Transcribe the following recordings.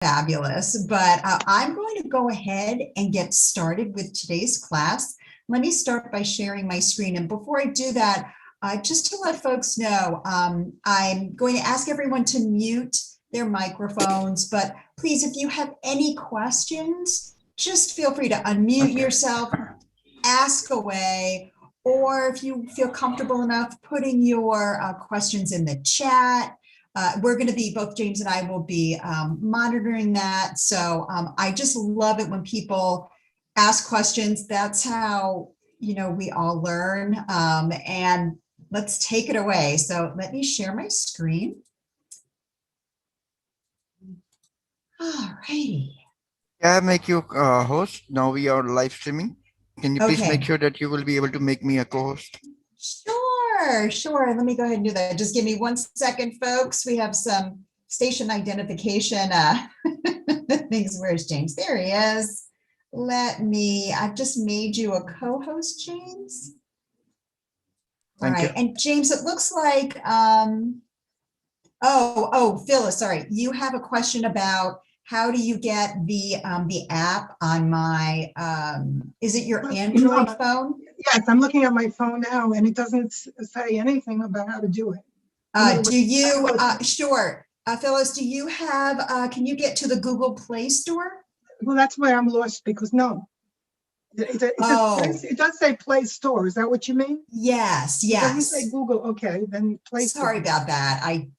fabulous, but I'm going to go ahead and get started with today's class. Let me start by sharing my screen. And before I do that, just to let folks know, I'm going to ask everyone to mute their microphones, but please, if you have any questions, just feel free to unmute yourself, ask away, or if you feel comfortable enough, putting your questions in the chat. We're going to be, both James and I will be monitoring that. So I just love it when people ask questions. That's how, we all learn. And let's take it away. So let me share my screen. All righty. Can I make you host? Now we are live streaming. Can you please make sure that you will be able to make me a co-host? Sure. Let me go ahead and do that. Just give me 1 second, folks. We have some station identification things. Where's James? There he is. I've just made you a co-host, James. All right. And James, it looks like, Phyllis, sorry. You have a question about how do you get the app on my, is it your Android phone? Yes, I'm looking at my phone now and it doesn't say anything about how to do it. Sure. Phyllis, do you have, can you get to the Google Play Store? Well, that's where I'm lost because no. It does say Play Store. Is that what you mean? Yes. It doesn't say Google. Okay, then Play Store. Sorry about that. I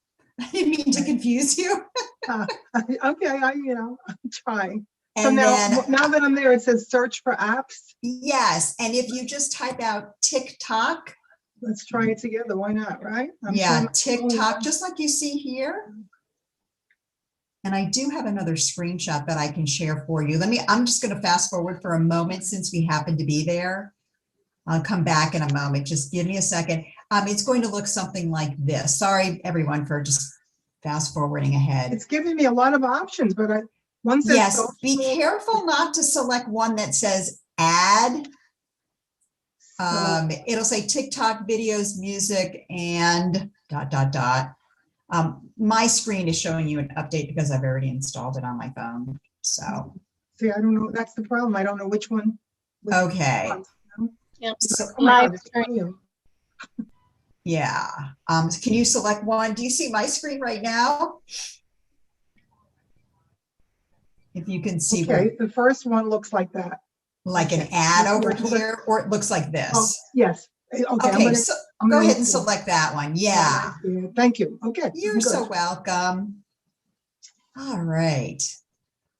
didn't mean to confuse you. Okay, I'm trying. So now that I'm there, it says search for apps. Yes, and if you just type out tick-tock. Let's try it together. Why not, right? Tick-tock, just like you see here. And I do have another screenshot that I can share for you. I'm just going to fast forward for a moment since we happen to be there. I'll come back in a moment. Just give me a second. It's going to look something like this. Sorry, everyone, for just fast forwarding ahead. It's giving me a lot of options, but one says yes, be careful not to select one that says add. It'll say TikTok videos, music, and ... My screen is showing you an update because I've already installed it on my phone. So see, I don't know. That's the problem. I don't know which one. Okay. Yep. So, yeah. Can you select one? Do you see my screen right now? If you can see. Okay, the first one looks like that. Like an ad over here, or it looks like this. Oh, yes. Okay, so go ahead and select that one. Yeah. Thank you. Okay. You're so welcome. All right.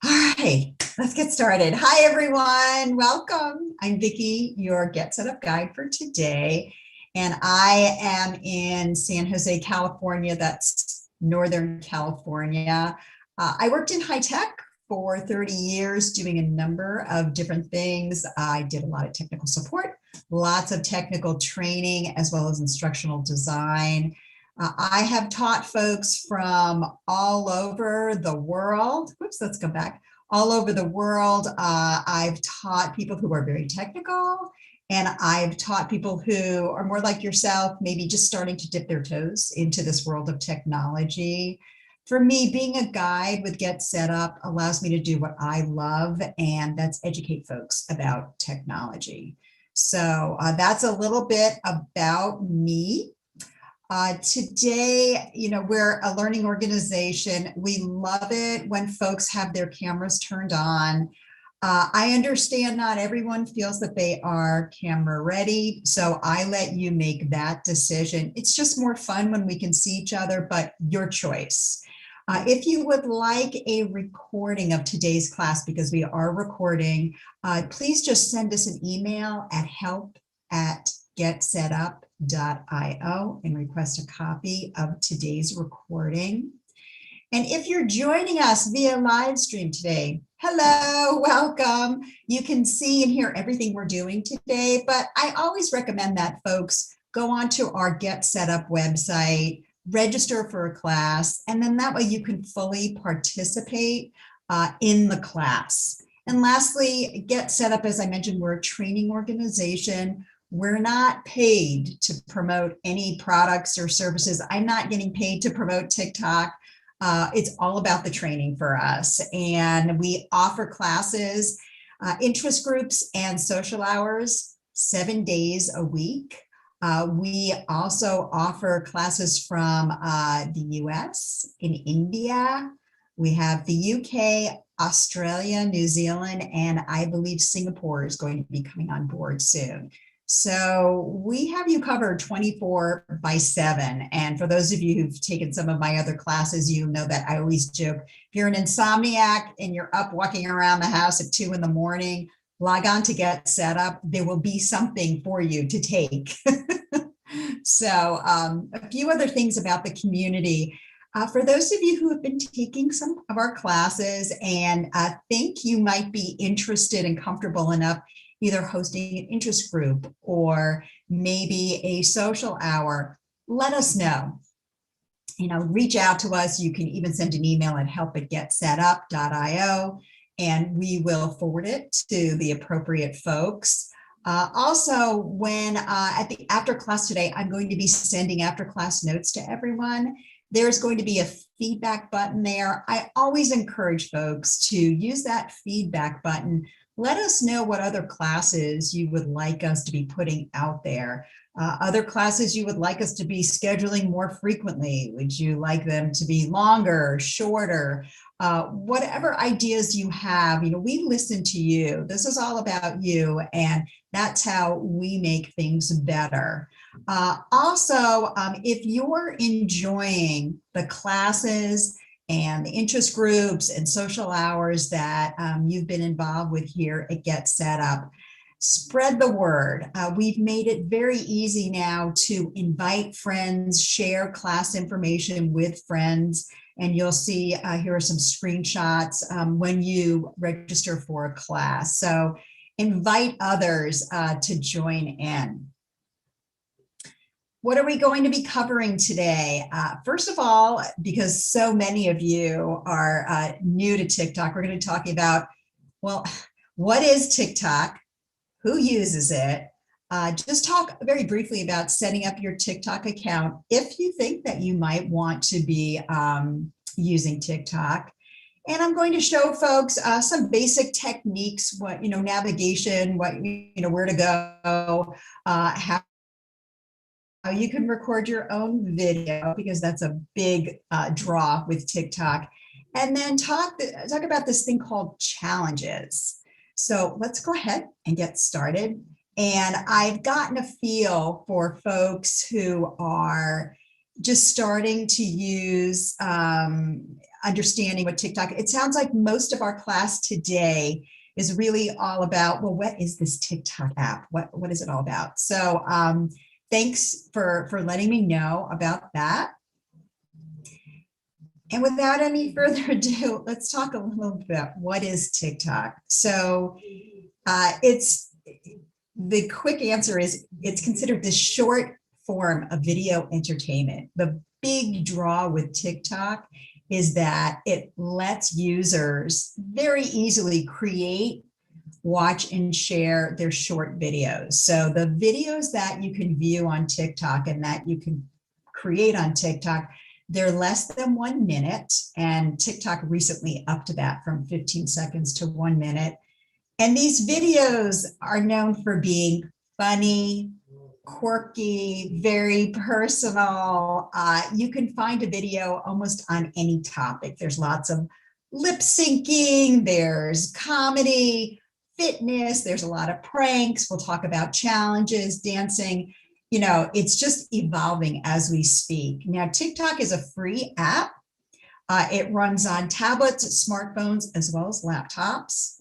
Let's get started. Hi, everyone. Welcome. I'm Vicki, your Get Set Up guide for today. And I am in San Jose, California. That's Northern California. I worked in high tech for 30 years doing a number of different things. I did a lot of technical support, lots of technical training, as well as instructional design. I have taught folks from all over the world. Whoops, let's go back. All over the world. I've taught people who are very technical, and I've taught people who are more like yourself, maybe just starting to dip their toes into this world of technology. For me, being a guide with Get Set Up allows me to do what I love, and that's educate folks about technology. So that's a little bit about me. Today, we're a learning organization. We love it when folks have their cameras turned on. I understand not everyone feels that they are camera ready, so I let you make that decision. It's just more fun when we can see each other, but your choice. If you would like a recording of today's class, because we are recording, please just send us an email at help@getsetup.io and request a copy of today's recording. And if you're joining us via live stream today, hello, welcome. You can see and hear everything we're doing today, but I always recommend that folks go onto our Get Set Up website, register for a class, and then that way you can fully participate in the class. And lastly, Get Set Up, as I mentioned, we're a training organization. We're not paid to promote any products or services. I'm not getting paid to promote TikTok. It's all about the training for us. And we offer classes, interest groups, and social hours 7 days a week. We also offer classes from the US, in India. We have the UK, Australia, New Zealand, and I believe Singapore is going to be coming on board soon. So we have you covered 24/7. And for those of you who've taken some of my other classes, you know that I always joke, if you're an insomniac and you're up walking around the house at 2 a.m, log on to Get Set Up. There will be something for you to take. So a few other things about the community. For those of you who have been taking some of our classes and think you might be interested and comfortable enough either hosting an interest group or maybe a social hour, let us know. Reach out to us. You can even send an email at help@getsetup.io, and we will forward it to the appropriate folks. Also, when at the after class today, I'm going to be sending after class notes to everyone. There's going to be a feedback button there. I always encourage folks to use that feedback button. Let us know what other classes you would like us to be putting out there. Other classes you would like us to be scheduling more frequently. Would you like them to be longer, shorter? Whatever ideas you have, we listen to you. This is all about you, and that's how we make things better. Also, if you're enjoying the classes and the interest groups and social hours that you've been involved with here at Get Set Up, spread the word. We've made it very easy now to invite friends, share class information with friends, and you'll see here are some screenshots when you register for a class. So invite others to join in. What are we going to be covering today? First of all, because so many of you are new to TikTok, we're going to be talking about, well, what is TikTok? Who uses it? Just talk very briefly about setting up your TikTok account if you think that you might want to be using TikTok. And I'm going to show folks some basic techniques, what, navigation, what, where to go, how you can record your own video, because that's a big draw with TikTok. And then talk about this thing called challenges. So let's go ahead and get started. And I've gotten a feel for folks who are just starting to use, understanding what TikTok, it sounds like most of our class today is really all about, well, what is this TikTok app? What is it all about? So thanks for letting me know about that. And without any further ado, let's talk a little bit about what is TikTok. So the quick answer is it's considered the short form of video entertainment. The big draw with TikTok is that it lets users very easily create, watch, and share their short videos. So the videos that you can view on TikTok and that you can create on TikTok, they're less than 1 minute, and TikTok recently upped that from 15 seconds to 1 minute. And these videos are known for being funny, quirky, very personal. You can find a video almost on any topic. There's lots of lip syncing, there's comedy, fitness, there's a lot of pranks. We'll talk about challenges, dancing. It's just evolving as we speak. Now, TikTok is a free app. It runs on tablets, smartphones, as well as laptops.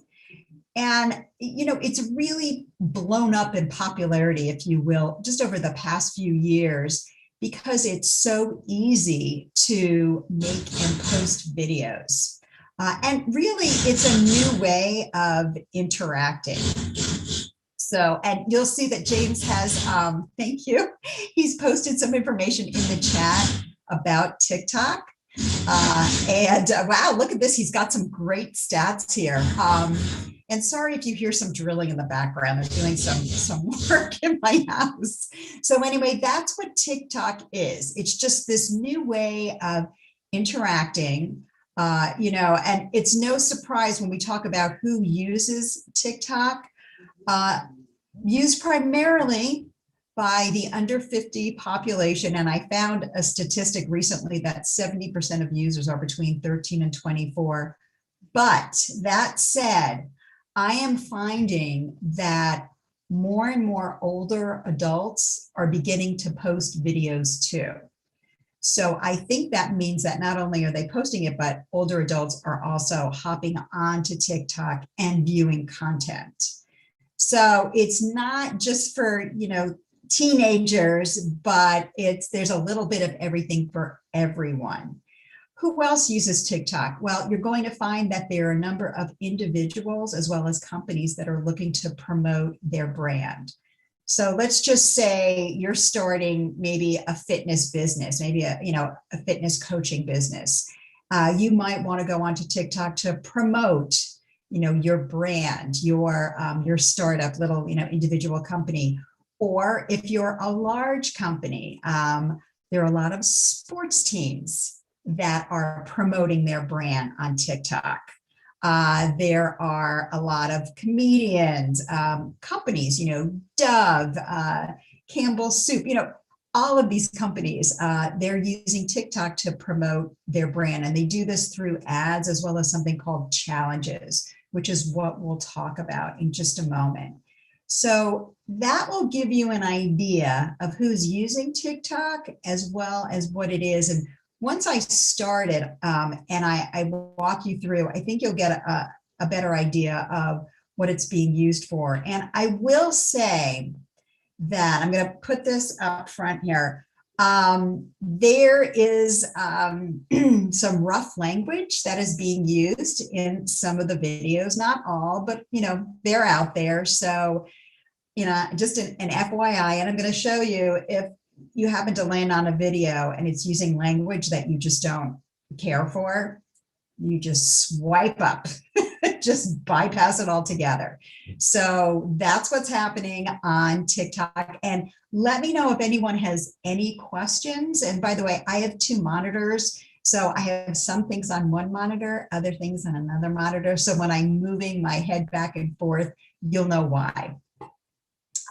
And, it's really blown up in popularity, if you will, just over the past few years, because it's so easy to make and post videos. And really, it's a new way of interacting. So, and you'll see that James has, thank you, he's posted some information in the chat about TikTok. Wow, look at this. He's got some great stats here. And sorry if you hear some drilling in the background. They're doing some work in my house. So anyway, that's what TikTok is. It's just this new way of interacting, and it's no surprise when we talk about who uses TikTok, used primarily by the under 50 population. And I found a statistic recently that 70% of users are between 13 and 24. But that said, I am finding that more and more older adults are beginning to post videos too. So I think that means that not only are they posting it, but older adults are also hopping onto TikTok and viewing content. So it's not just for, teenagers, but there's a little bit of everything for everyone. Who else uses TikTok? Well, you're going to find that there are a number of individuals as well as companies that are looking to promote their brand. So let's just say you're starting maybe a fitness business, maybe a fitness coaching business. You might want to go onto TikTok to promote, your brand, your startup, little, individual company. Or if you're a large company, there are a lot of sports teams that are promoting their brand on TikTok. There are a lot of comedians, companies, Dove, Campbell Soup, all of these companies, they're using TikTok to promote their brand. And they do this through ads as well as something called challenges, which is what we'll talk about in just a moment. So that will give you an idea of who's using TikTok as well as what it is. And once I started and I walk you through, I think you'll get a better idea of what it's being used for. And I will say that I'm going to put this up front here. There is some rough language that is being used in some of the videos, not all, but they're out there. So, just an FYI, and I'm going to show you if you happen to land on a video and it's using language that you just don't care for, you just swipe up, just bypass it altogether. So that's what's happening on TikTok. And let me know if anyone has any questions. And by the way, I have two monitors. So I have some things on one monitor, other things on another monitor. So when I'm moving my head back and forth, you'll know why.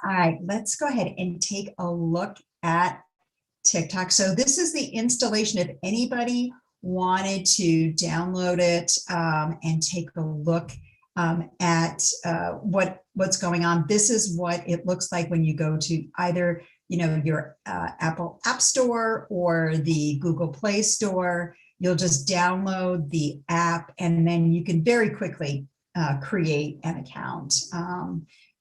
All right, let's go ahead and take a look at TikTok. So this is the installation. If anybody wanted to download it and take a look at what's going on, this is what it looks like when you go to either your Apple App Store or the Google Play Store. You'll just download the app and then you can very quickly create an account.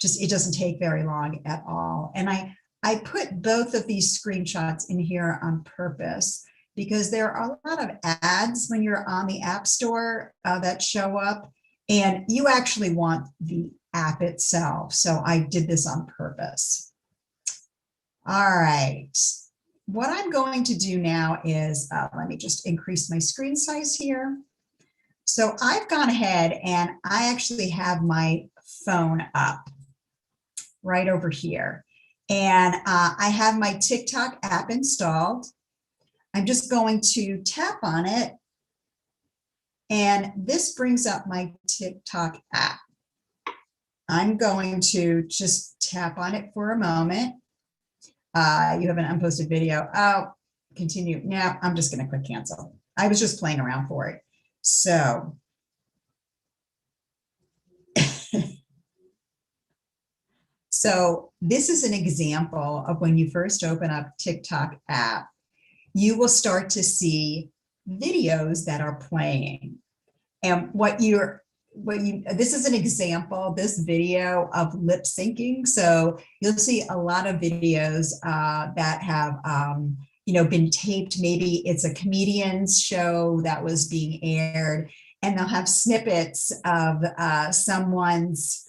It doesn't take very long at all. And I put both of these screenshots in here on purpose because there are a lot of ads when you're on the App Store that show up, and you actually want the app itself. So I did this on purpose. All right. What I'm going to do now is, let me just increase my screen size here. So I've gone ahead and I actually have my phone up right over here. And I have my TikTok app installed. I'm just going to tap on it. And this brings up my TikTok app. I'm going to just tap on it for a moment. You have an unposted video. Oh, continue. Now I'm just going to click cancel. I was just playing around for it. So So this is an example of when you first open up TikTok app, you will start to see videos that are playing. And this is an example, this video of lip syncing. So you'll see a lot of videos that have, been taped. Maybe it's a comedian's show that was being aired, and they'll have snippets of someone's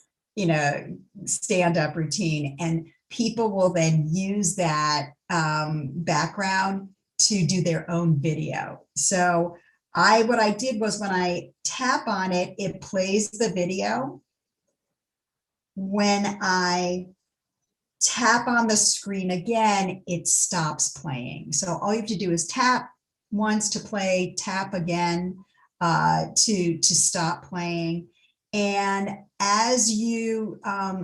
stand-up routine, and people will then use that background to do their own video. So what I did was when I tap on it, it plays the video. When I tap on the screen again, it stops playing. So all you have to do is tap, once to play, tap again to stop playing. And as you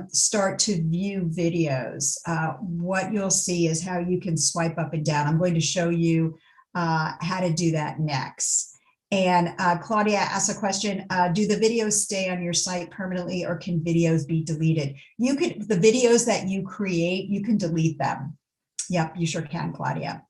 start to view videos, what you'll see is how you can swipe up and down. I'm going to show you how to do that next. And Claudia asked a question, do the videos stay on your site permanently, or can videos be deleted? You can, the videos that you create, you can delete them. Yep, you sure can, Claudia.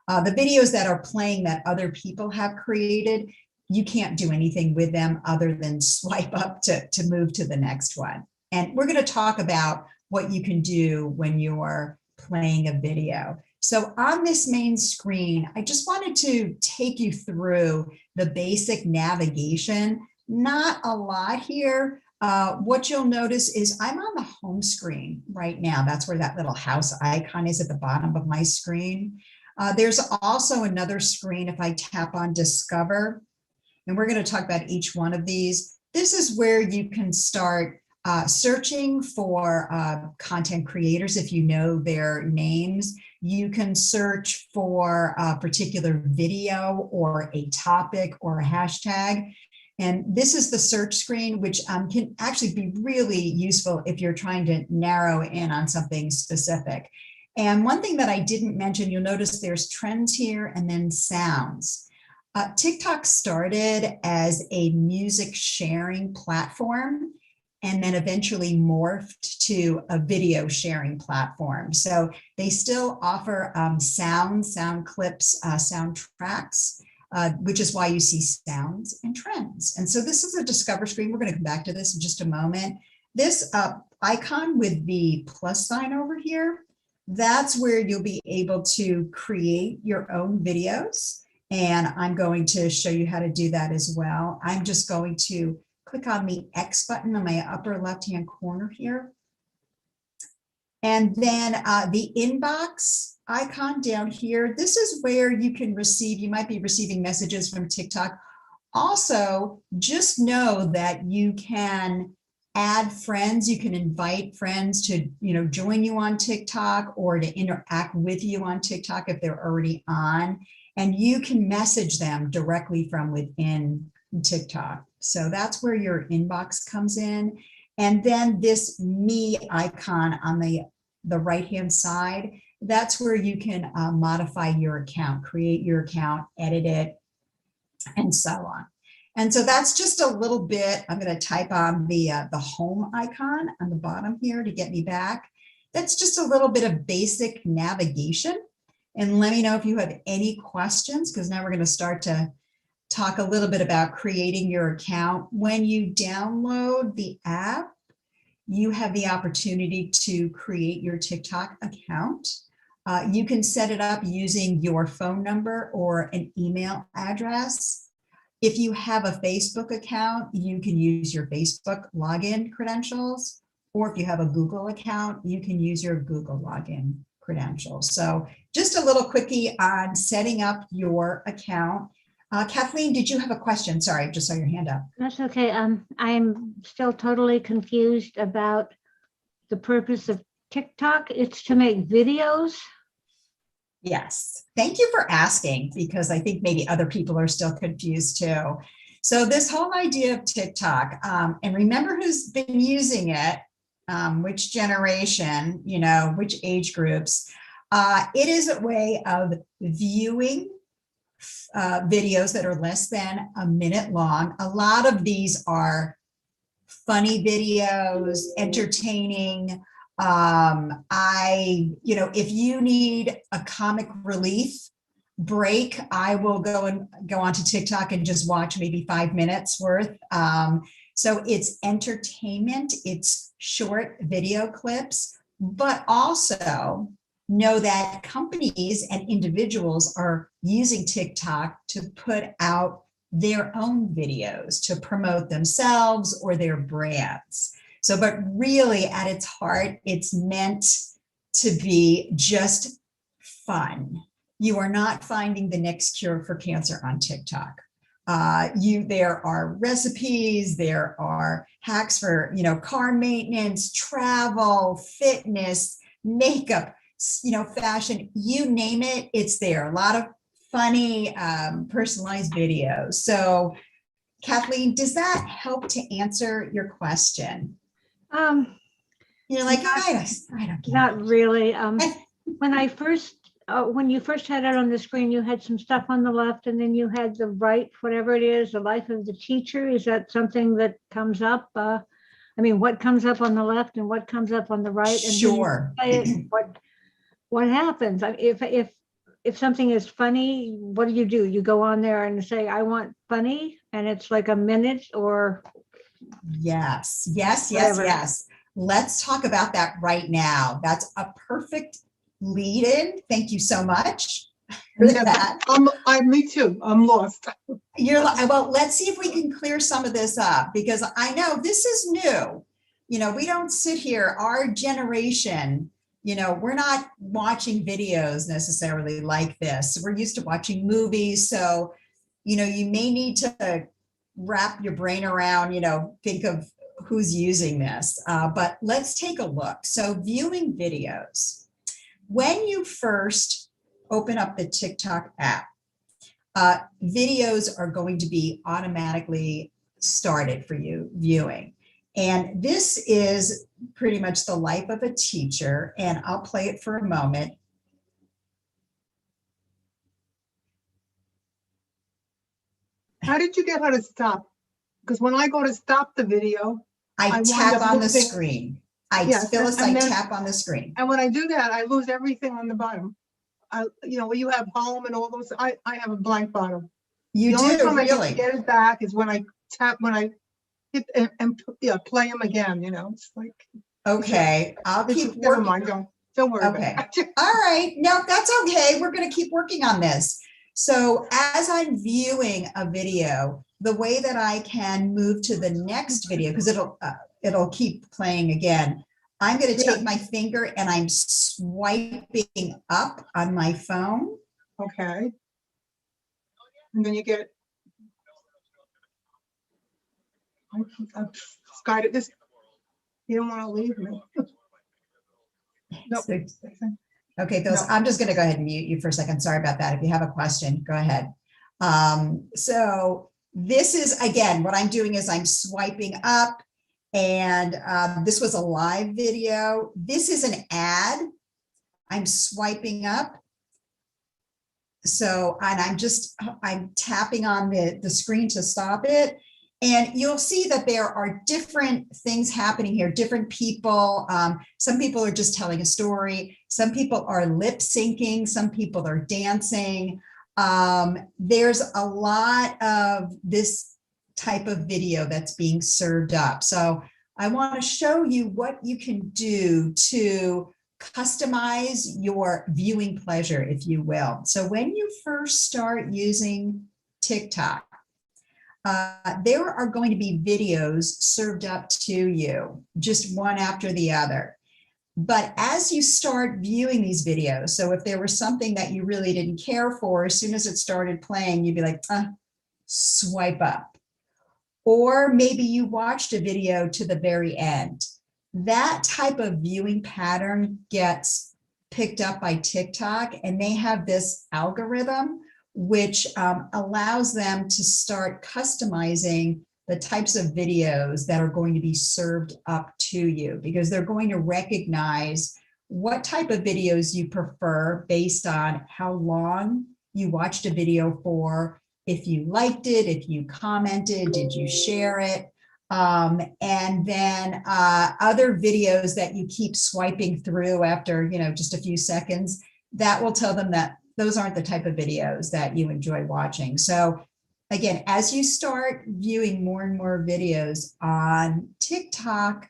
The videos that are playing that other people have created, you can't do anything with them other than swipe up to move to the next one. And we're going to talk about what you can do when you're playing a video. So on this main screen, I just wanted to take you through the basic navigation. Not a lot here. What you'll notice is I'm on the home screen right now. That's where that little house icon is at the bottom of my screen. There's also another screen if I tap on Discover, and we're going to talk about each one of these. This is where you can start searching for content creators if you know their names. You can search for a particular video or a topic or a hashtag. And this is the search screen, which can actually be really useful if you're trying to narrow in on something specific. And one thing that I didn't mention, you'll notice there's trends here and then sounds. TikTok started as a music sharing platform and then eventually morphed to a video sharing platform. So they still offer sound clips, soundtracks, which is why you see sounds and trends. And so this is a Discover screen. We're going to come back to this in just a moment. This icon with the plus sign over here, that's where you'll be able to create your own videos. And I'm going to show you how to do that as well. I'm just going to click on the X button on my upper left-hand corner here. And then the inbox icon down here, this is where you can receive, you might be receiving messages from TikTok. Also, just know that you can add friends, you can invite friends to, join you on TikTok or to interact with you on TikTok if they're already on, and you can message them directly from within TikTok. So that's where your inbox comes in. And then this me icon on the right-hand side, that's where you can modify your account, create your account, edit it, and so on. And so that's just a little bit. I'm going to type on the home icon on the bottom here to get me back. That's just a little bit of basic navigation. And let me know if you have any questions, because now we're going to start to talk a little bit about creating your account. When you download the app, you have the opportunity to create your TikTok account. You can set it up using your phone number or an email address. If you have a Facebook account, you can use your Facebook login credentials, or if you have a Google account, you can use your Google login credentials. So just a little quickie on setting up your account. Kathleen, did you have a question? Sorry, I just saw your hand up. That's okay. I'm still totally confused about the purpose of TikTok. It's to make videos. Yes, thank you for asking, because I think maybe other people are still confused too. So this whole idea of TikTok, and remember who's been using it, which generation, which age groups, it is a way of viewing videos that are less than a minute long. A lot of these are funny videos, entertaining. If you need a comic relief break, I will go onto TikTok and just watch maybe 5 minutes worth. So it's entertainment, it's short video clips, but also know that companies and individuals are using TikTok to put out their own videos to promote themselves or their brands. So, but really at its heart, it's meant to be just fun. You are not finding the next cure for cancer on TikTok. There are recipes, there are hacks for, car maintenance, travel, fitness, makeup, fashion, you name it, it's there. A lot of funny personalized videos. So Kathleen, does that help to answer your question? You're like, I don't get Not it. really. When you first had it on the screen, you had some stuff on the left and then you had the right, whatever it is, the life of the teacher. Is that something that comes up? I mean, what comes up on the left and what comes up on the right? And Sure. What happens? If something is funny, what do? You go on there and say, I want funny, and it's like a minute or. Yes. Whatever. Let's talk about that right now. That's a perfect lead in. Thank you so much for that. Me too. I'm lost. Well, let's see if we can clear some of this up, because I know this is new. We don't sit here, our generation, we're not watching videos necessarily like this. We're used to watching movies. So, you may need to wrap your brain around, think of who's using this. But let's take a look. So viewing videos. When you first open up the tick-tock app, videos are going to be automatically started for you viewing. And this is pretty much the life of a teacher. And I'll play it for a moment. How did you get her to stop? Because when I go to stop the video, I tap on the screen. Phyllis, I tap on the screen. And when I do that, I lose everything on the bottom. Where you have home and all those, I have a blank bottom. You do, The only time really? I can get it back is when I hit and play them again, It's like. Okay, I'll keep working. Never mind, don't worry Okay. about it. All right. No, that's okay. We're going to keep working on this. So as I'm viewing a video, the way that I can move to the next video, because it'll keep playing again, I'm going to take my finger and I'm swiping up on my phone. Okay. And then you get. I'm Sky at this. You don't want to leave me. Nope. Okay, Phyllis, I'm just going to go ahead and mute you for a second. Sorry about that. If you have a question, go ahead. So this is, again, what I'm doing is I'm swiping up, and this was a live video. This is an ad. I'm swiping up. So, and I'm tapping on the screen to stop it. And you'll see that there are different things happening here, different people. Some people are just telling a story. Some people are lip syncing. Some people are dancing. There's a lot of this type of video that's being served up. So I want to show you what you can do to customize your viewing pleasure, if you will. So when you first start using TikTok, there are going to be videos served up to you, just one after the other. But as you start viewing these videos, so if there was something that you really didn't care for, as soon as it started playing, you'd be like, swipe up. Or maybe you watched a video to the very end. That type of viewing pattern gets picked up by TikTok, and they have this algorithm which allows them to start customizing the types of videos that are going to be served up to you, because they're going to recognize what type of videos you prefer based on how long you watched a video for, if you liked it, if you commented, did you share it, and then other videos that you keep swiping through after, just a few seconds, that will tell them that those aren't the type of videos that you enjoy watching. So again, as you start viewing more and more videos on TikTok,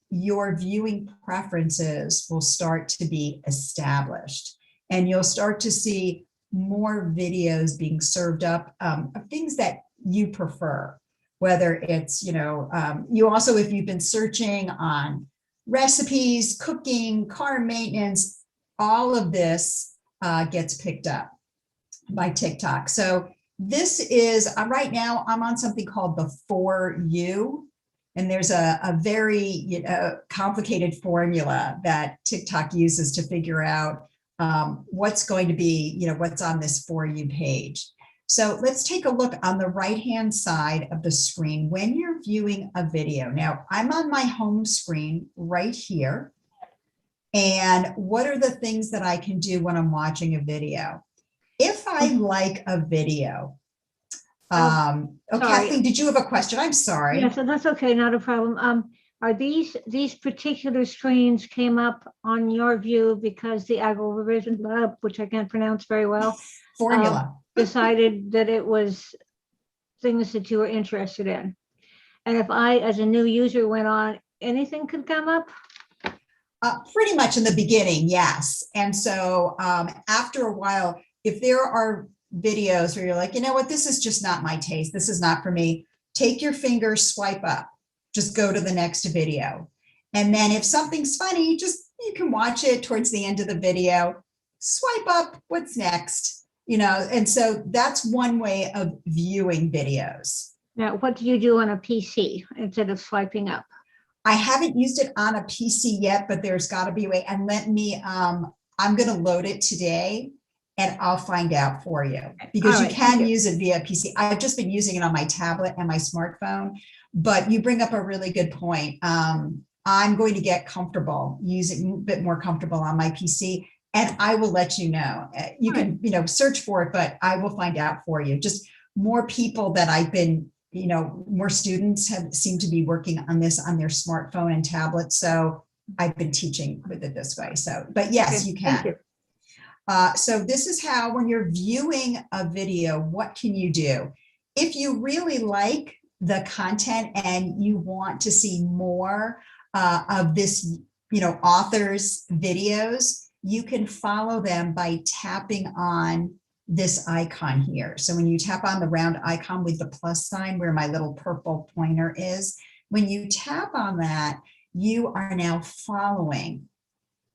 your viewing preferences will start to be established, and you'll start to see more videos being served up of things that you prefer, whether it's, you also, if you've been searching on recipes, cooking, car maintenance, all of this gets picked up by TikTok. So this is, right now I'm on something called the For You, and there's a very complicated formula that TikTok uses to figure out what's going to be, what's on this For You page. So let's take a look on the right-hand side of the screen when you're viewing a video. Now, I'm on my home screen right here. And what are the things that I can do when I'm watching a video? If I like a video, Kathleen, did you have a question? I'm sorry. Yeah, so that's okay, not a problem. Are these particular screens came up on your view because the algorithm, which I can't pronounce very well, formula decided that it was things that you were interested in? And if I, as a new user, went on, anything could come up? Pretty much in the beginning, yes. And so after a while, if there are videos where you're like, you know what, this is just not my taste, this is not for me, take your finger, swipe up, just go to the next video. And then if something's funny, you can watch it towards the end of the video, swipe up, what's next? And so that's one way of viewing videos. Now, what do you do on a PC instead of swiping up? I haven't used it on a PC yet, but there's got to be a way. And let me, I'm going to load it today and I'll find out for you, because you can use it via PC. I've just been using it on my tablet and my smartphone, but you bring up a really good point. I'm going to get comfortable using a bit more comfortable on my PC, and I will let you know. You can, search for it, but I will find out for you. Just more people that I've been, more students have seemed to be working on this on their smartphone and tablet. So I've been teaching with it this way. So, but yes, you can. Thank you. So this is how, when you're viewing a video, what can you do? If you really like the content and you want to see more of this, author's videos, you can follow them by tapping on this icon here. So when you tap on the round icon with the plus sign where my little purple pointer is, when you tap on that, you are now following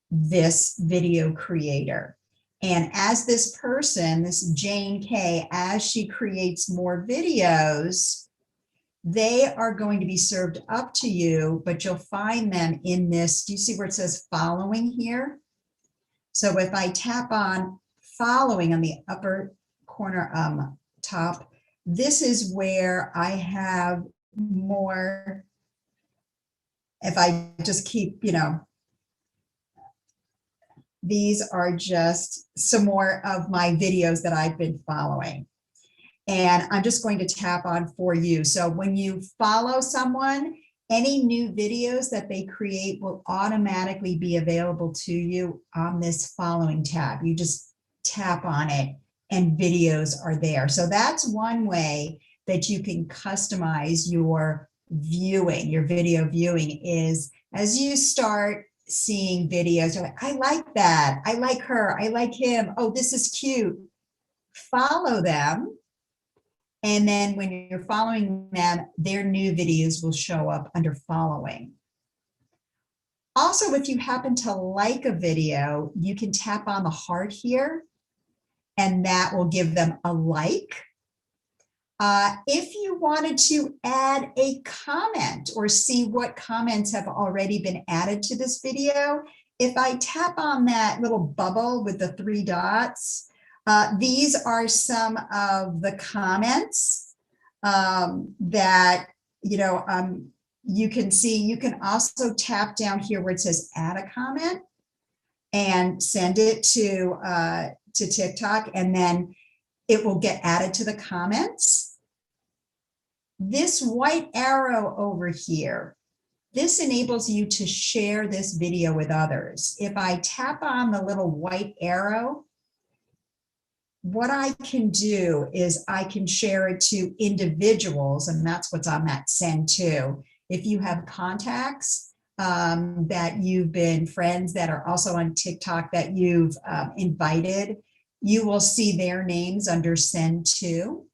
this video creator. And as this person, this Jane K, as she creates more videos, they are going to be served up to you, but you'll find them in this. Do you see where it says following here? So if I tap on following on the upper corner top, this is where I have more. If I just keep, these are just some more of my videos that I've been following. And I'm just going to tap on For You. So when you follow someone, any new videos that they create will automatically be available to you on this following tab. You just tap on it and videos are there. So that's one way that you can customize your viewing, your video viewing, is as you start seeing videos, you're like, I like that, I like her, I like him, oh, this is cute. Follow them. And then when you're following them, their new videos will show up under following. Also, if you happen to like a video, you can tap on the heart here, and that will give them a like. If you wanted to add a comment or see what comments have already been added to this video, if I tap on that little bubble with the 3 dots, these are some of the comments that, you can see. You can also tap down here where it says add a comment and send it to TikTok, and then it will get added to the comments. This white arrow over here, this enables you to share this video with others. If I tap on the little white arrow, what I can do is I can share it to individuals, and that's what's on that send to. If you have contacts that you've been friends that are also on TikTok that you've invited, you will see their names under send to.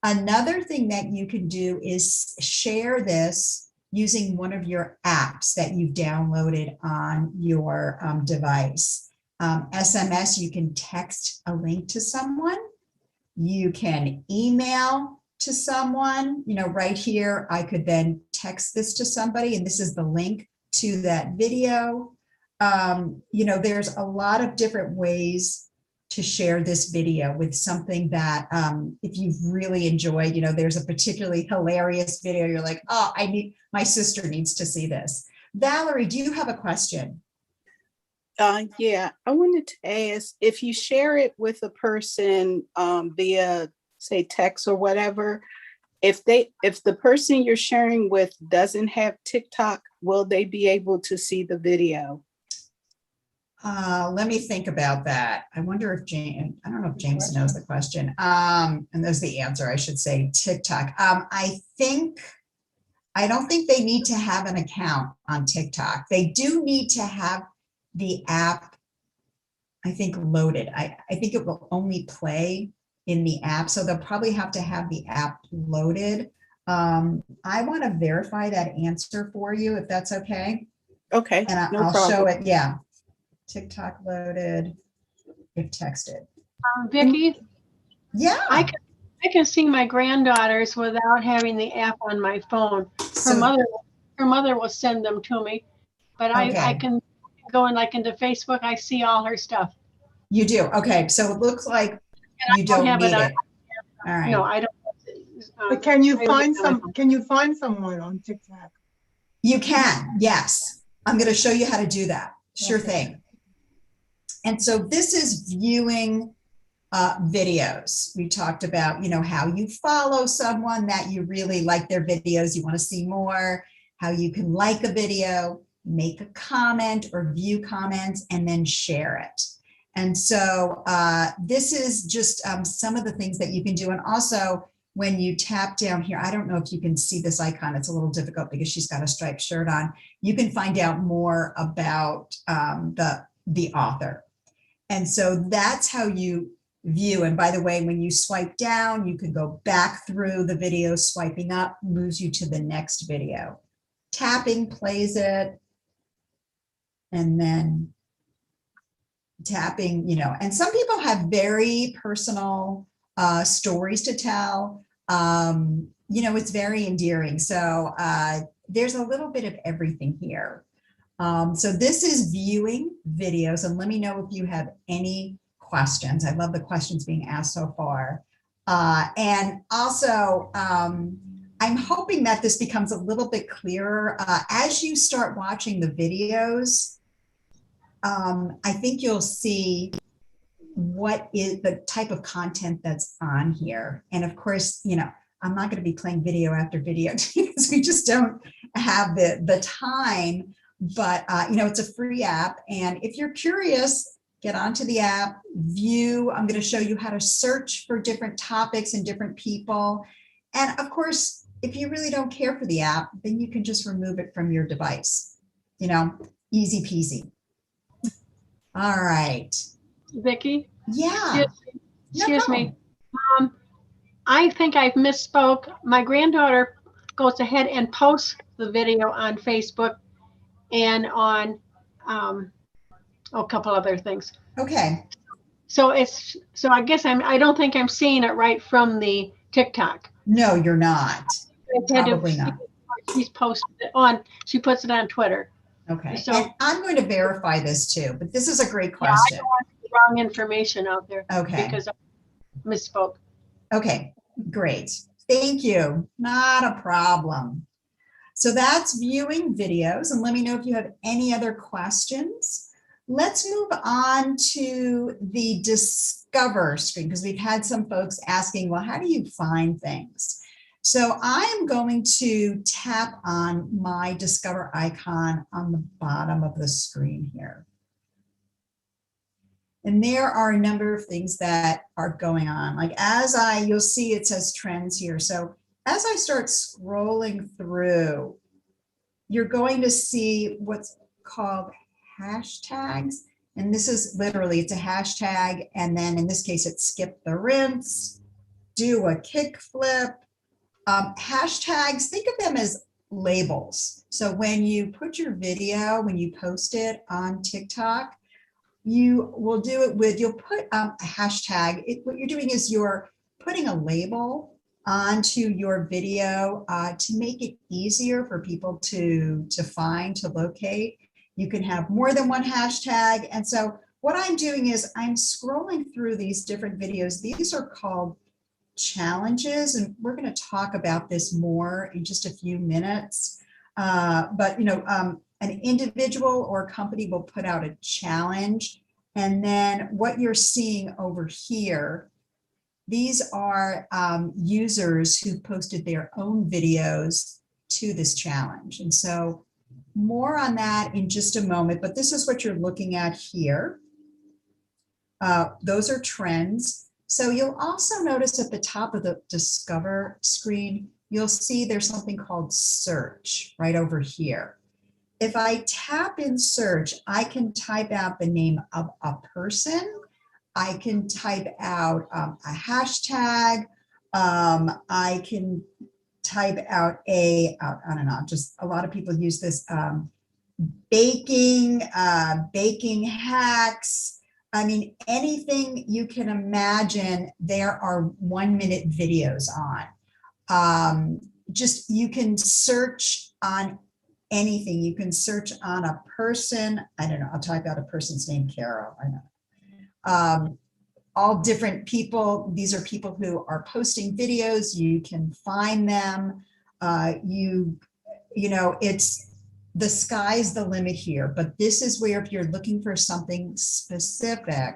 Another thing that you can do is share this using one of your apps that you've downloaded on your device. SMS, you can text a link to someone. You can email to someone, right here, I could then text this to somebody, and this is the link to that video. there's a lot of different ways to share this video with something that if you've really enjoyed, there's a particularly hilarious video, you're like, oh, my sister needs to see this. Valerie, do you have a question? Yeah, I wanted to ask, if you share it with a person via, say, text or whatever, if the person you're sharing with doesn't have TikTok, will they be able to see the video? Let me think about that. I wonder if I don't know if James knows the question. And there's the answer, I should say, TikTok. I don't think they need to have an account on TikTok. They do need to have the app, I think, loaded. I think it will only play in the app, so they'll probably have to have the app loaded. I want to verify that answer for you, if that's okay. Okay, and I'll show it. Yeah, TikTok loaded if texted. Vicki? Yeah. I can see my granddaughters without having the app on my phone. Her mother will send them to me, but I can go into Facebook. I see all her stuff. You do? Okay, so it looks like you don't need it. All right. No, I don't. But can you find someone on TikTok? You can, yes. I'm going to show you how to do that. Sure thing. And so this is viewing videos. We talked about, how you follow someone that you really like their videos, you want to see more, how you can like a video, make a comment or view comments, and then share it. And so this is just some of the things that you can do. And also, when you tap down here, I don't know if you can see this icon. It's a little difficult because she's got a striped shirt on. You can find out more about the author. And so that's how you view. And by the way, when you swipe down, you can go back through the video. Swiping up moves you to the next video. Tapping plays it. And then tapping, and some people have very personal stories to tell. It's very endearing. So there's a little bit of everything here. So this is viewing videos, and let me know if you have any questions. I love the questions being asked so far. And also, I'm hoping that this becomes a little bit clearer as you start watching the videos. I think you'll see what is the type of content that's on here. And of course, I'm not going to be playing video after video because we just don't have the time, but it's a free app. And if you're curious, get onto the app, view. I'm going to show you how to search for different topics and different people. And of course, if you really don't care for the app, then you can just remove it from your device. Easy peasy. All right. Vicki? Yeah. Excuse me. I think I've misspoke. My granddaughter goes ahead and posts the video on Facebook and on a couple other things. Okay. So I guess I don't think I'm seeing it right from the TikTok. No, you're not. Probably not. She's posted it on. She puts it on Twitter. Okay. So and I'm going to verify this too, but this is a great question. I don't want the wrong information out there. Okay. Because I misspoke. Okay, great. Thank you. Not a problem. So that's viewing videos, and let me know if you have any other questions. Let's move on to the Discover screen because we've had some folks asking, well, how do you find things? So I am going to tap on my Discover icon on the bottom of the screen here. And there are a number of things that are going on. Like you'll see it says trends here. So as I start scrolling through, you're going to see what's called hashtags. And this is literally, it's a hashtag. And then in this case, it's skip the rinse, do a kick flip. Hashtags, think of them as labels. So when you put your video, when you post it on TikTok, you will do it you'll put a hashtag. What you're doing is you're putting a label onto your video to make it easier for people to find, to locate. You can have more than one hashtag. And so what I'm doing is I'm scrolling through these different videos. These are called challenges, and we're going to talk about this more in just a few minutes. But an individual or company will put out a challenge, and then what you're seeing over here, these are users who posted their own videos to this challenge. And so more on that in just a moment, but this is what you're looking at here. Those are trends. So you'll also notice at the top of the Discover screen, you'll see there's something called search right over here. If I tap in search, I can type out the name of a person. I can type out a hashtag. I can type out I don't know, just a lot of people use this, baking hacks. I mean, anything you can imagine, there are 1-minute videos on. Just, you can search on anything. You can search on a person. I don't know, I'll type out a person's name, Carol, I know. All different people. These are people who are posting videos. You can find them. It's, the sky's the limit here, but this is where if you're looking for something specific,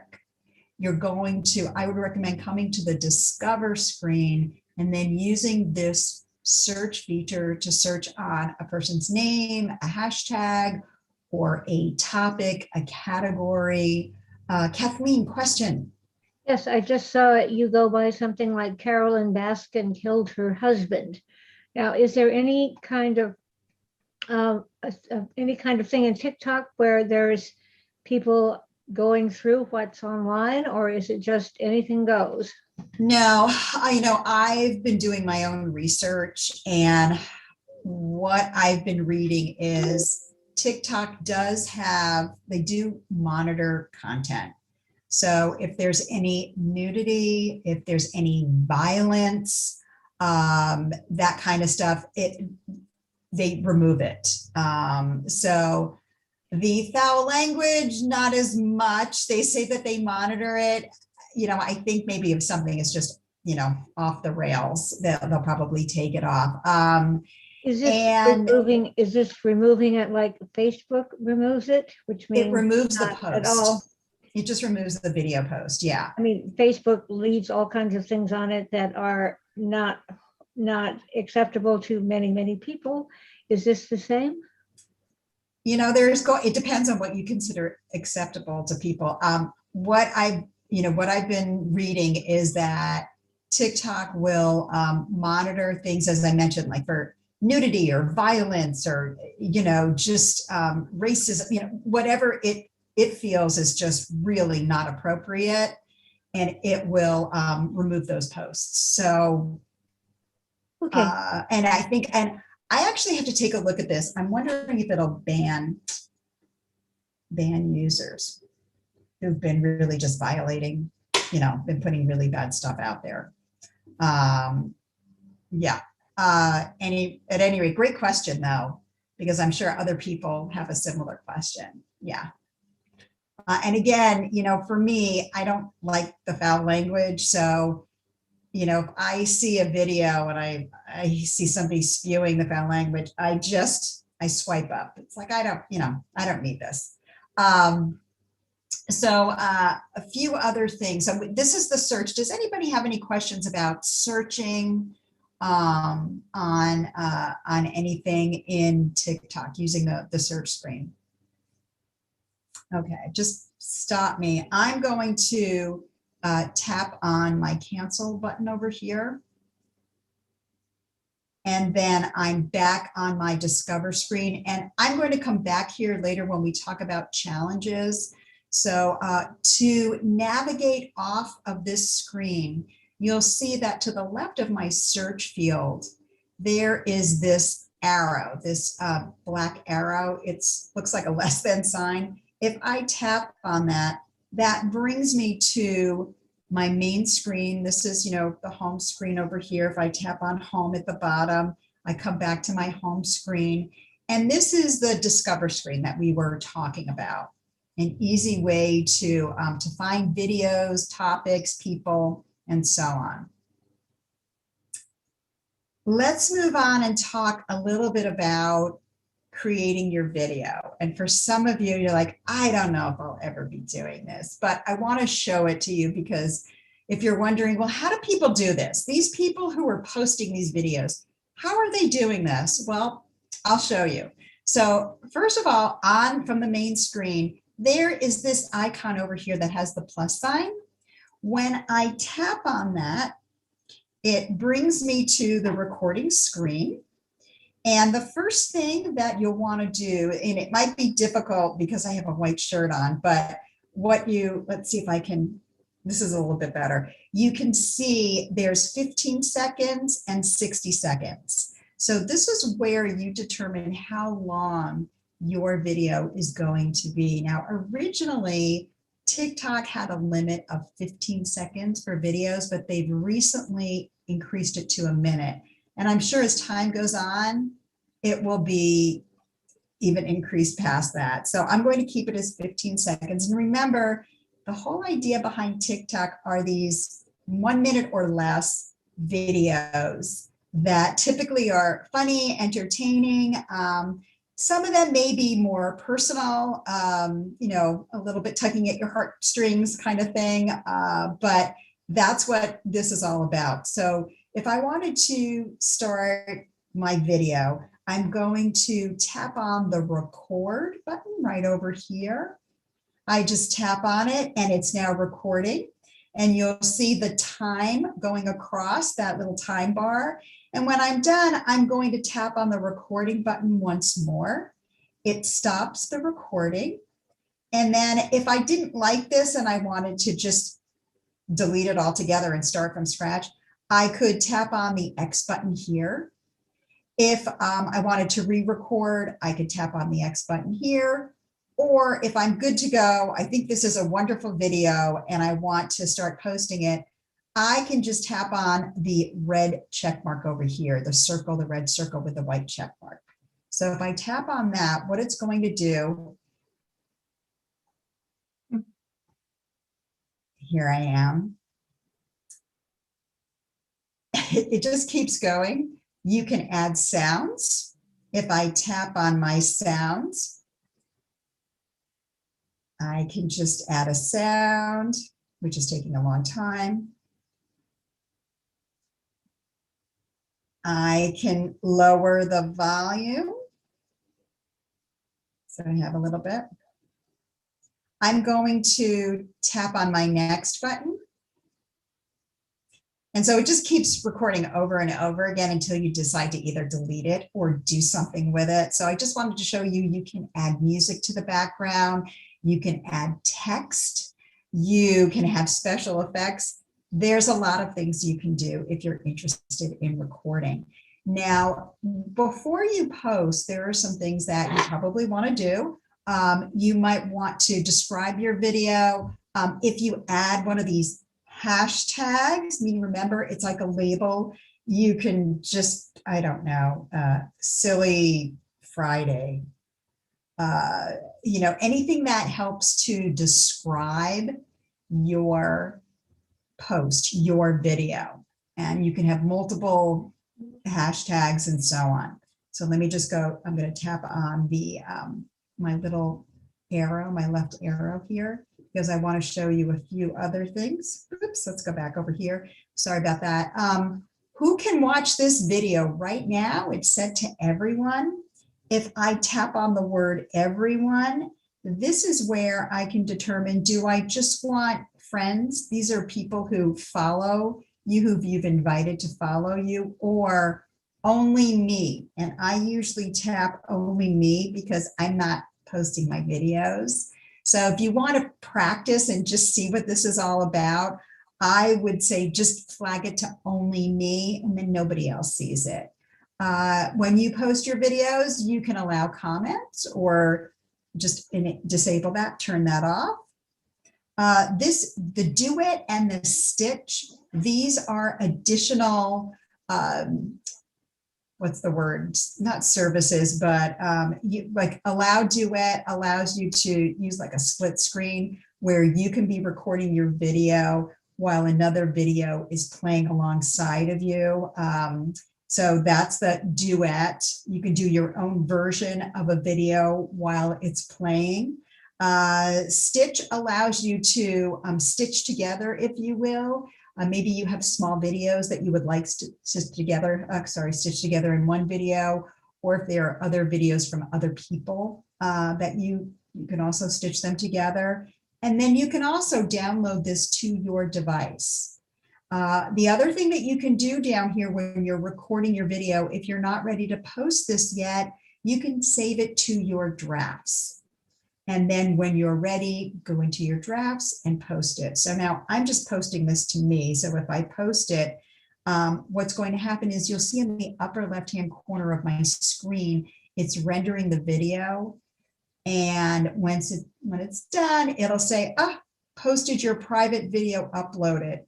you're going to, I would recommend coming to the Discover screen and then using this search feature to search on a person's name, a hashtag, or a topic, a category. Kathleen, question. Yes, I just saw it. You go by something like Carolyn Baskin killed her husband. Now, is there any kind of thing in TikTok where there's people going through what's online, or is it just anything goes? No, I've been doing my own research, and what I've been reading is TikTok they do monitor content. So if there's any nudity, if there's any violence, that kind of stuff, they remove it. So the foul language, not as much. They say that they monitor it. I think maybe if something is just, off the rails, they'll probably take it off. Is this removing it like Facebook removes it, which means it removes the post at all? It just removes the video post. Yeah. I mean, Facebook leaves all kinds of things on it that are not acceptable to many people. Is this the same? It depends on what you consider acceptable to people. What I've been reading is that TikTok will monitor things, as I mentioned, like for nudity or violence or, just racism, whatever it feels is just really not appropriate, and it will remove those posts. So, okay. And I actually have to take a look at this. I'm wondering if it'll ban users who've been really just violating, been putting really bad stuff out there. Yeah. At any rate, great question though, because I'm sure other people have a similar question. Yeah. And again, for me, I don't like the foul language. So, if I see a video and I see somebody spewing the foul language, I swipe up. It's like, I don't need this. So a few other things. So this is the search. Does anybody have any questions about searching on anything in TikTok using the search screen? Okay, just stop me. I'm going to tap on my cancel button over here. And then I'm back on my Discover screen. And I'm going to come back here later when we talk about challenges. So to navigate off of this screen, you'll see that to the left of my search field, there is this arrow, this black arrow. It looks like a less than sign. If I tap on that, that brings me to my main screen. This is, the home screen over here. If I tap on home at the bottom, I come back to my home screen. And this is the Discover screen that we were talking about. An easy way to find videos, topics, people, and so on. Let's move on and talk a little bit about creating your video. And for some of you, you're like, I don't know if I'll ever be doing this, but I want to show it to you because if you're wondering, well, how do people do this? These people who are posting these videos, how are they doing this? Well, I'll show you. So first of all, from the main screen, there is this icon over here that has the plus sign. When I tap on that, it brings me to the recording screen. And the first thing that you'll want to do, and it might be difficult because I have a white shirt on, but let's see if I can, this is a little bit better. You can see there's 15 seconds and 60 seconds. So this is where you determine how long your video is going to be. Now, originally, TikTok had a limit of 15 seconds for videos, but they've recently increased it to a minute. And I'm sure as time goes on, it will be even increased past that. So I'm going to keep it as 15 seconds. And remember, the whole idea behind TikTok are these 1 minute or less videos that typically are funny, entertaining. Some of them may be more personal, you know, a little bit tugging at your heartstrings kind of thing, but that's what this is all about. So if I wanted to start my video, I'm going to tap on the record button right over here. I just tap on it and it's now recording. And you'll see the time going across that little time bar. And when I'm done, I'm going to tap on the recording button once more. It stops the recording. And then if I didn't like this and I wanted to just delete it altogether and start from scratch, I could tap on the X button here. If I wanted to re-record, I could tap on the X button here. Or if I'm good to go, I think this is a wonderful video and I want to start posting it, I can just tap on the red check mark over here, the circle, the red circle with the white check mark. So if I tap on that, what it's going to do, here I am. It just keeps going. You can add sounds. If I tap on my sounds, I can just add a sound, which is taking a long time. I can lower the volume. So I have a little bit. I'm going to tap on my next button. And so it just keeps recording over and over again until you decide to either delete it or do something with it. So I just wanted to show you, you can add music to the background. You can add text. You can have special effects. There's a lot of things you can do if you're interested in recording. Now, before you post, there are some things that you probably want to do. You might want to describe your video. If you add one of these hashtags, I mean, remember, it's like a label. You can just, I don't know, silly Friday, you know, anything that helps to describe your post, your video. And you can have multiple hashtags and so on. So let me just go, I'm going to tap on the my little arrow, my left arrow here, because I want to show you a few other things. Oops, let's go back over here. Sorry about that. Who can watch this video right now? It's set to everyone. If I tap on the word everyone, this is where I can determine, do I just want friends? These are people who follow you, who you've invited to follow you, or only me. And I usually tap only me because I'm not posting my videos. So if you want to practice and just see what this is all about, I would say just flag it to only me and then nobody else sees it. When you post your videos, you can allow comments or just disable that, turn that off. The duet and the stitch, these are additional what's the word? Not services, but like Allow Duet allows you to use like a split screen where you can be recording your video while another video is playing alongside of you. So that's the Duet. You can do your own version of a video while it's playing. Stitch allows you to stitch together, if you will. Maybe you have small videos that you would like to stitch together in one video, or if there are other videos from other people that you can also stitch them together. And then you can also download this to your device. The other thing that you can do down here when you're recording your video, if you're not ready to post this yet, you can save it to your drafts. And then when you're ready, go into your drafts and post it. So now I'm just posting this to me. So if I post it, what's going to happen is you'll see in the upper left-hand corner of my screen, it's rendering the video. And when it's done, it'll say, posted your private video uploaded.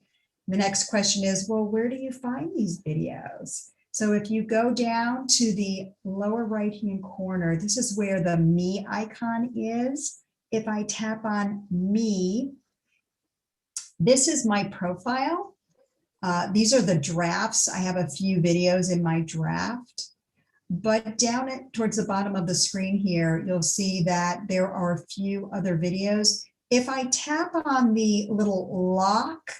The next question is, well, where do you find these videos? So if you go down to the lower right-hand corner, this is where the me icon is. If I tap on me, this is my profile. These are the drafts. I have a few videos in my draft. But down towards the bottom of the screen here, you'll see that there are a few other videos. If I tap on the little lock,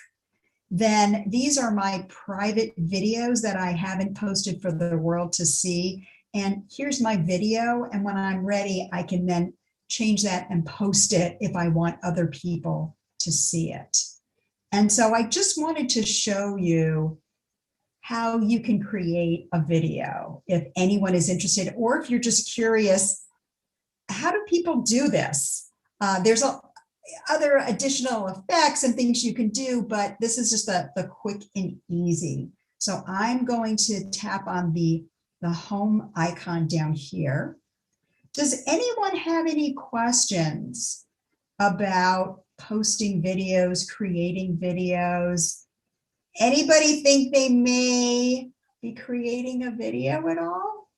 then these are my private videos that I haven't posted for the world to see. And here's my video. And when I'm ready, I can then change that and post it if I want other people to see it. And so I just wanted to show you how you can create a video if anyone is interested, or if you're just curious, how do people do this? There's other additional effects and things you can do, but this is just the quick and easy. So I'm going to tap on the home icon down here. Does anyone have any questions about posting videos, creating videos? Anybody think they may be creating a video at all?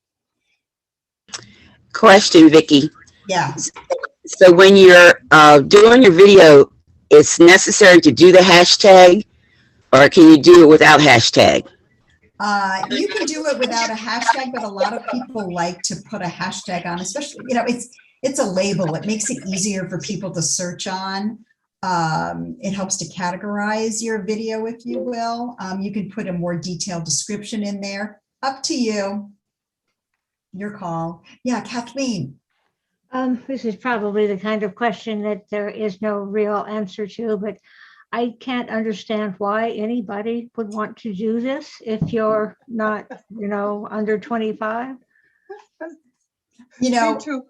Question, Vicki. Yeah. So when you're doing your video, it's necessary to do the hashtag, or can you do it without hashtag? You can do it without a hashtag, but a lot of people like to put a hashtag on, especially, it's a label. It makes it easier for people to search on. It helps to categorize your video, if you will. You can put a more detailed description in there. Up to you. Your call. Yeah, Kathleen. This is probably the kind of question that there is no real answer to, but I can't understand why anybody would want to do this if you're not, under 25. Me too.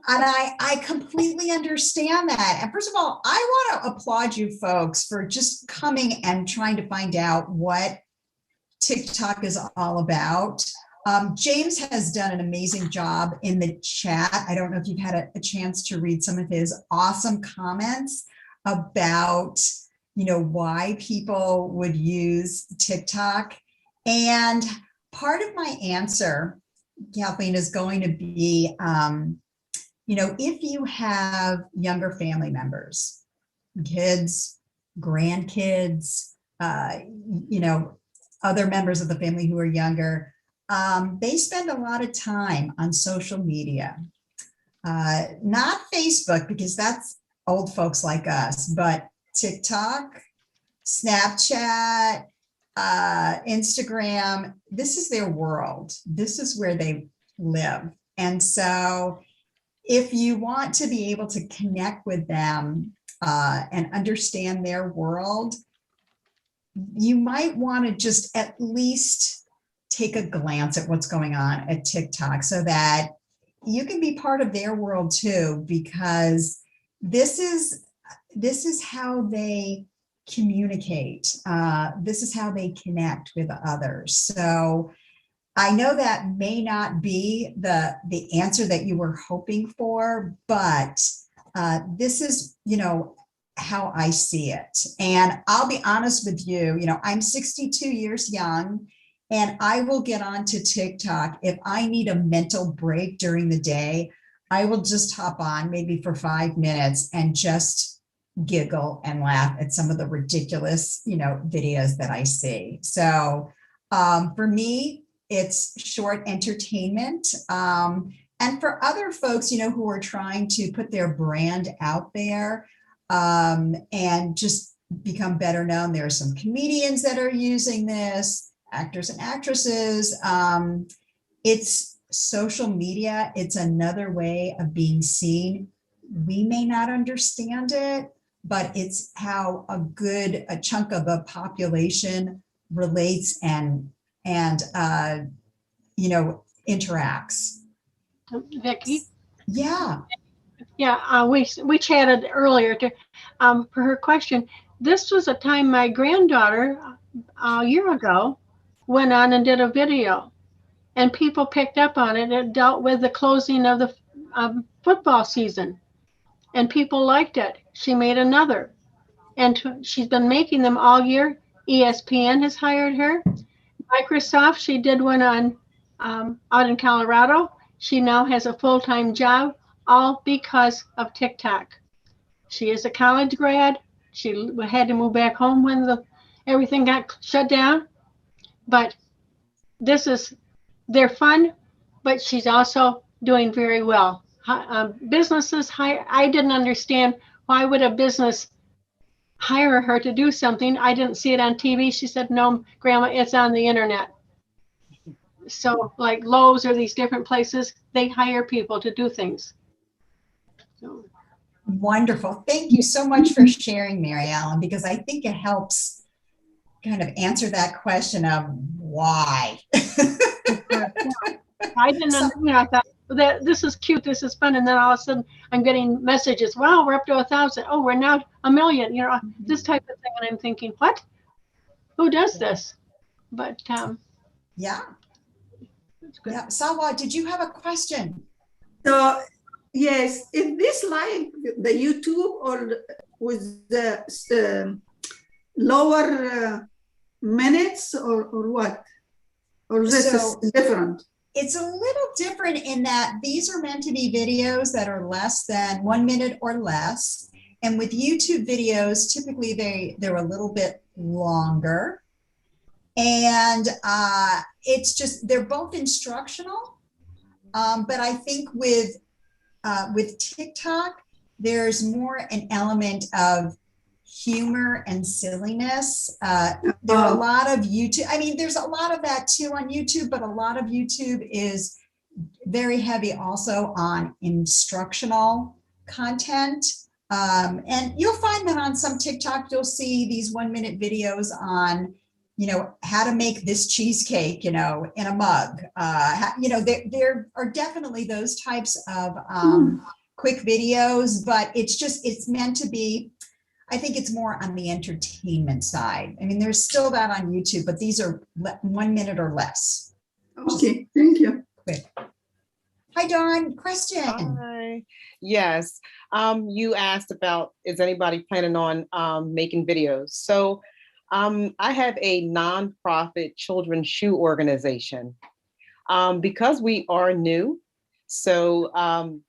And I completely understand that. And first of all, I want to applaud you folks for just coming and trying to find out what TikTok is all about. James has done an amazing job in the chat. I don't know if you've had a chance to read some of his awesome comments about, why people would use TikTok. And part of my answer, Kathleen, is going to be, if you have younger family members, kids, grandkids, other members of the family who are younger, they spend a lot of time on social media, not Facebook, because that's old folks like us, but TikTok, Snapchat, Instagram. This is their world. This is where they live. And so if you want to be able to connect with them and understand their world, you might want to just at least take a glance at what's going on at TikTok so that you can be part of their world too, because this is how they communicate. This is how they connect with others. So I know that may not be the answer that you were hoping for, but this is, how I see it. And I'll be honest with you, I'm 62 years young, And I will get onto TikTok. If I need a mental break during the day, I will just hop on maybe for 5 minutes and just giggle and laugh at some of the ridiculous, videos that I see. So for me, it's short entertainment. And for other folks, who are trying to put their brand out there and just become better known, there are some comedians that are using this, actors and actresses. It's social media. It's another way of being seen. We may not understand it, but it's how a chunk of a population relates and interacts. Vicki? Yeah. Yeah, we chatted earlier for her question. This was a time my granddaughter a year ago went on and did a video, and people picked up on it. It dealt with the closing of the football season, and people liked it. She made another, and she's been making them all year. ESPN has hired her. Microsoft, she did one on out in Colorado. She now has a full-time job, all because of TikTok. She is a college grad. She had to move back home when everything got shut down. But they're fun, but she's also doing very well. Businesses hire. I didn't understand, why would a business hire her to do something? I didn't see it on TV. She said, no, Grandma, it's on the internet. So like Lowe's or these different places, they hire people to do things. So. Wonderful. Thank you so much for sharing, Mary Ellen, because I think it helps kind of answer that question of why. I didn't, I thought that this is cute, this is fun, and then all of a sudden I'm getting messages. Wow, we're up to 1,000. Oh, we're now 1 million. This type of thing, and I'm thinking, what? Who does this? But yeah. Yeah, Sawa, did you have a question? So yes, is this like the YouTube or with the lower minutes or what? Or this is different? It's a little different in that these are meant to be videos that are less than 1 minute or less. And with YouTube videos, typically they're a little bit longer. And it's just, they're both instructional. But I think with TikTok, there's more an element of humor and silliness. There are a lot of YouTube, there's a lot of that too on YouTube, but a lot of YouTube is very heavy also on instructional content. And you'll find that on some TikTok, you'll see these 1 minute videos on, how to make this cheesecake, in a mug. There are definitely those types of quick videos, but it's meant to be, I think it's more on the entertainment side. There's still that on YouTube, but these are 1 minute or less. Okay, thank you. Quick. Hi, Dawn. Question. Hi. Yes. You asked about, is anybody planning on making videos? So I have a nonprofit children's shoe organization. Because we are new, so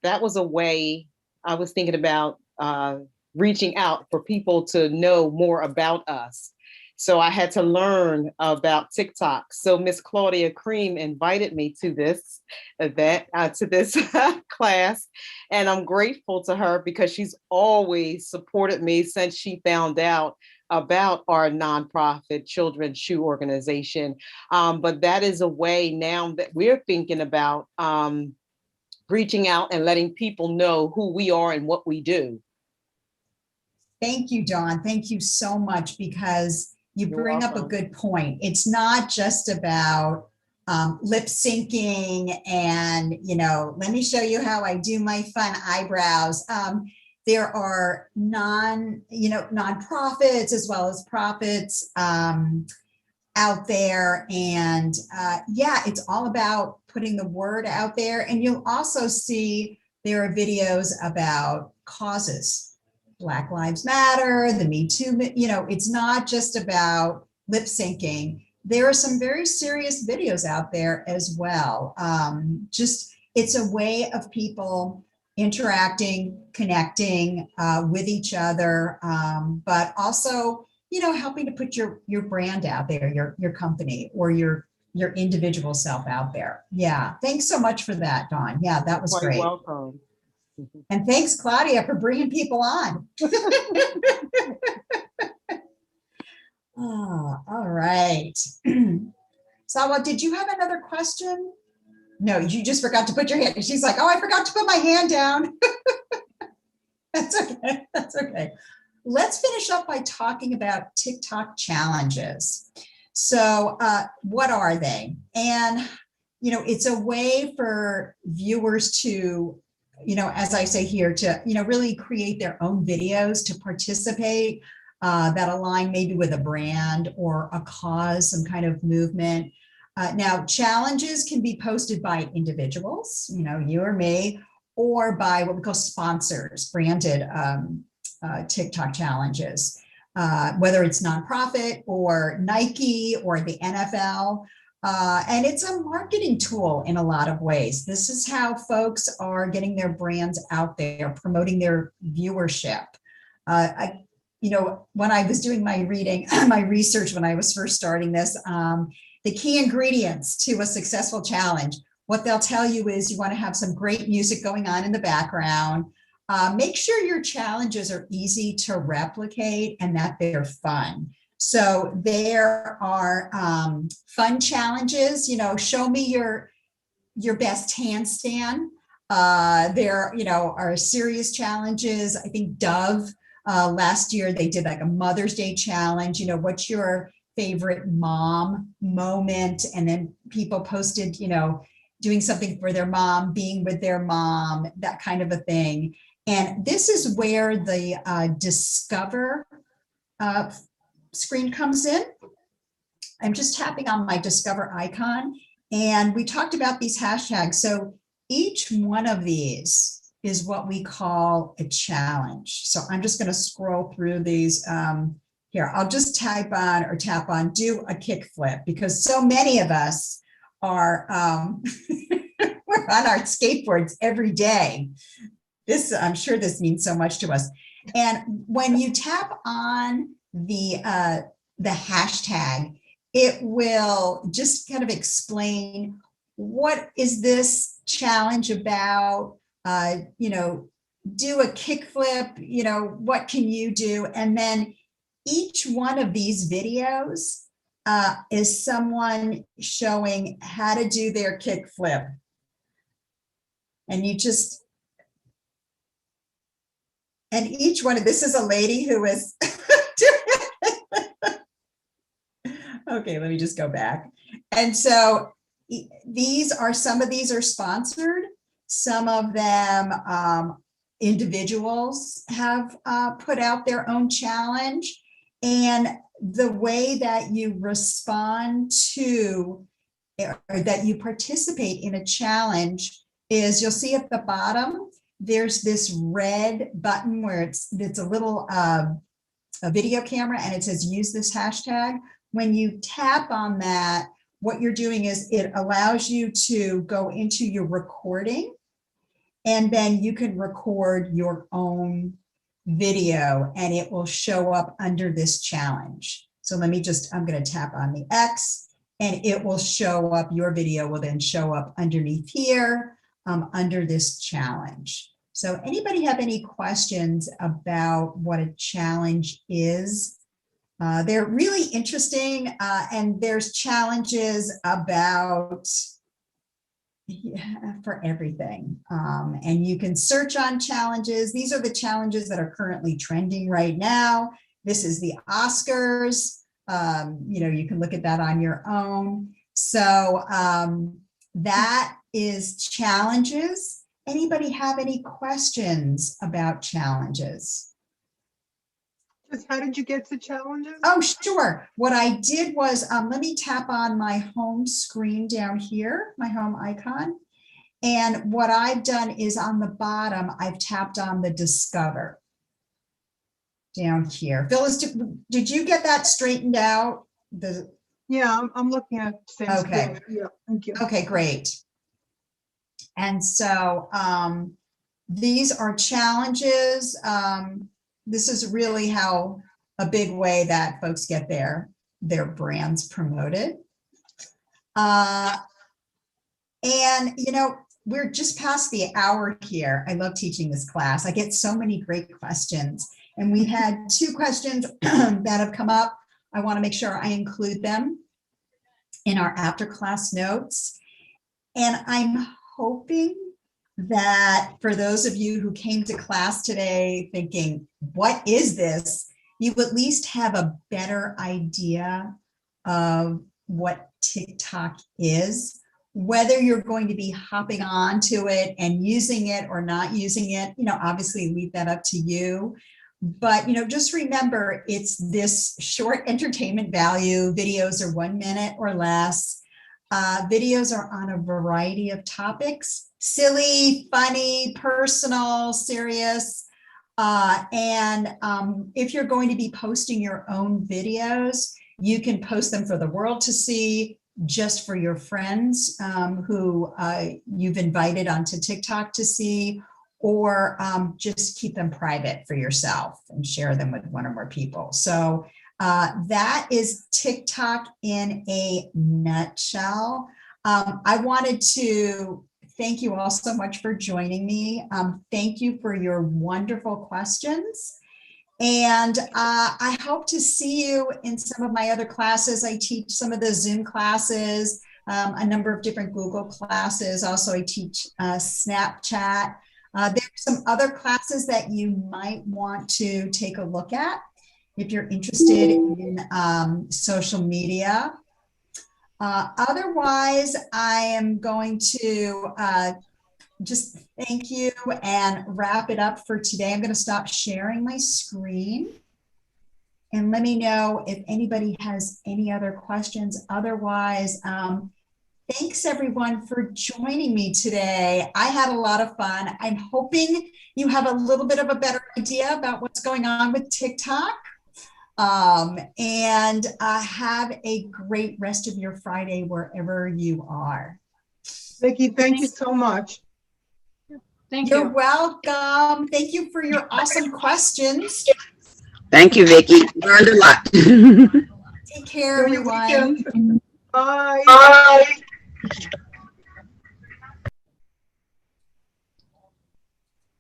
that was a way I was thinking about reaching out for people to know more about us. So I had to learn about TikTok. So Miss Claudia Cream invited me to this event, to this class, and I'm grateful to her because she's always supported me since she found out about our nonprofit children's shoe organization. But that is a way now that we're thinking about reaching out and letting people know who we are and what we do. Thank you, Dawn. Thank you so much, because you bring up a good point. It's not just about lip syncing and, let me show you how I do my fun eyebrows. There are nonprofits as well as profits out there. And it's all about putting the word out there. And you'll also see there are videos about causes. Black Lives Matter, the Me Too, it's not just about lip syncing. there are some very serious videos out there as well. Just, it's a way of people interacting, connecting with each other, but also, you know, helping to put your brand out there, your company or your individual self out there. Yeah. Thanks so much for that, Dawn. Yeah, that was Quite great. welcome. And thanks, Claudia, for bringing people on. Oh, all right. Sawa, did you have another question? No, you just forgot to put your hand. She's like, oh, I forgot to put my hand down. That's okay. That's okay. Let's finish up by talking about tick-tock challenges. So what are they? And, you know, it's a way for viewers to, you know, as I say here, to, you know, really create their own videos to participate that align maybe with a brand or a cause, some kind of movement. Now, challenges can be posted by individuals, you know, you or me, or by what we call sponsors, branded tick-tock challenges, whether it's nonprofit or Nike or the NFL. And it's a marketing tool in a lot of ways. This is how folks are getting their brands out there, promoting their viewership. You know, when I was doing my reading, my research, when I was first starting this, the key ingredients to a successful challenge, what they'll tell you is you want to have some great music going on in the background. Make sure your challenges are easy to replicate and that they're fun. So there are fun challenges, you know, show me your best handstand. There, you know, are serious challenges. I think Dove, last year they did like a Mother's Day challenge, you know, what's your favorite mom moment? And then people posted, you know, doing something for their mom, being with their mom, that kind of a thing. And this is where the Discover screen comes in. I'm just tapping on my Discover icon, and we talked about these hashtags. So each one of these is what we call a challenge. So I'm just going to scroll through these. Here, I'll just type on or tap on do a kickflip, because so many of us are we're on our skateboards every day. This, I'm sure this means so much to us. And when you tap on the hashtag, it will just kind of explain what is this challenge about, you know, do a kickflip, you know, what can you do? And then each one of these videos is someone showing how to do their kickflip. And you just, and each one of, this is a lady who is okay, let me just go back. And so these are, some of these are sponsored, some of them individuals have put out their own challenge. And the way that you respond to, or that you participate in a challenge, is you'll see at the bottom, there's this red button where it's a little a video camera, and it says use this hashtag. When you tap on that, what you're doing is it allows you to go into your recording, and then you can record your own video and it will show up under this challenge. So let me just, I'm going to tap on the X and it will show up, your video will then show up underneath here under this challenge. So anybody have any questions about what a challenge is? They're really interesting, and there's challenges about, yeah, for everything. And you can search on challenges. These are the challenges that are currently trending right now. This is the Oscars. You know, you can look at that on your own. So that is challenges. Anybody have any questions about challenges? Just how did you get to challenges? Oh, sure. What I did was, let me tap on my home screen down here, my home icon. And what I've done is on the bottom, I've tapped on the Discover down here. Phyllis, did you get that straightened out? Yeah, I'm looking at the same Okay. screen. Yeah, thank you. Okay, great. And so these are challenges. This is really how a big way that folks get their brands promoted. And, you know, we're just past the hour here. I love teaching this class. I get so many great questions. And we had 2 questions that have come up. I want to make sure I include them in our after class notes. And I'm hoping that for those of you who came to class today thinking, what is this? You at least have a better idea of what TikTok is, whether you're going to be hopping on to it and using it or not using it. You know, obviously leave that up to you. But, you know, just remember, it's this short entertainment value. Videos are 1 minute or less. Videos are on a variety of topics: silly, funny, personal, serious. And if you're going to be posting your own videos, you can post them for the world to see, just for your friends who you've invited onto TikTok to see, or just keep them private for yourself and share them with 1 or more people. So that is TikTok in a nutshell. I wanted to thank you all so much for joining me. Thank you for your wonderful questions. And I hope to see you in some of my other classes. I teach some of the Zoom classes, a number of different Google classes. Also, I teach Snapchat. There's some other classes that you might want to take a look at if you're interested in social media. Otherwise, I am going to just thank you and wrap it up for today. I'm going to stop sharing my screen and let me know if anybody has any other questions. Otherwise, thanks everyone for joining me today. I had a lot of fun. I'm hoping you have a little bit of a better idea about what's going on with TikTok. And have a great rest of your Friday wherever you are. Vicki, thank you so much. Thank you. You're welcome. Thank you for your awesome questions. Thank you, Vicki. Learned a lot. Take care, Enjoy your everyone. weekend. Bye. Bye.